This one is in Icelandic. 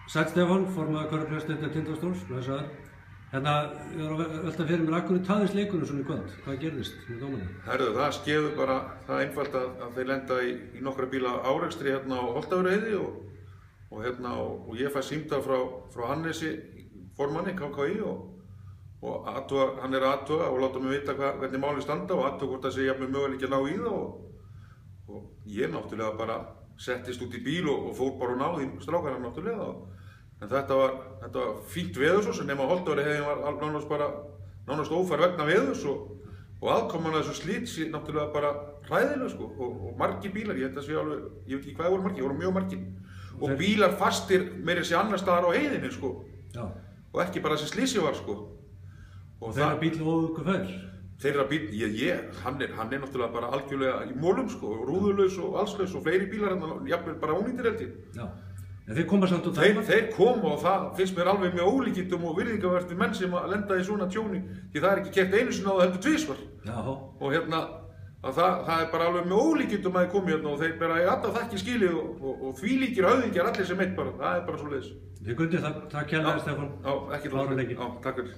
Sæll Stefán, formaður körfuboltadeildar Tindastóls, blessaður. Hérna, ég var að velta fyrir mér, af hverju tafðist leikurinn svona í kvöld? Hvað gerðist með dómarnum? Herðu, það skeður bara það einfalt að þeir lenda í nokkra bíla árekstri hérna á Holtavörðuheiði og ég fæ símtal frá Hannesi, formanni KKÍ og hann er að athuga og láta mig vita hvernig málin standa og athuga hvort það sé jafnvel möguleiki að ná í það og ég náttúrulega bara settist út í bíl og fór bara og náði strákarna náttúrulega. En þetta var fínt veður svo sem nema Holtavörðuheiðin var nánast ófær vegna veðurs og aðkoman að þessu slíti náttúrulega bara hræðileg sko og margir bílar, ég held að sé alveg, ég veit ekki hvað voru margir, voru mjög margir og bílar fastir meira sér annar staðar á heiðinni sko. Já. Og ekki bara þessi slísi var sko. Og þeirra bíl óökufær? Þeirra bíl, hann er náttúrulega bara algjörlega í mólum sko, rúðulaus og allslaus og fleiri bílar hérna, jafnvel bara ónýtir held ég. Já. En þeir koma samt og dæma? Þeir koma og það finnst mér alveg með ólíkindum og virðingarverðir menn sem að lenda í svona tjóni því það er ekki keppt einu sinni á það heldur tvisvar. Já. Og hérna, það er bara alveg með ólíkindum að þeir komi hérna og þeir bara í alltaf þekki skilið og þvílíkir höfðingjar allir sem eitt bara, það er bara svo leiðis. Þið Gundi, takk kærlega Stefán. Já, ekki það. Klára leikinn. Já, takk fyrir.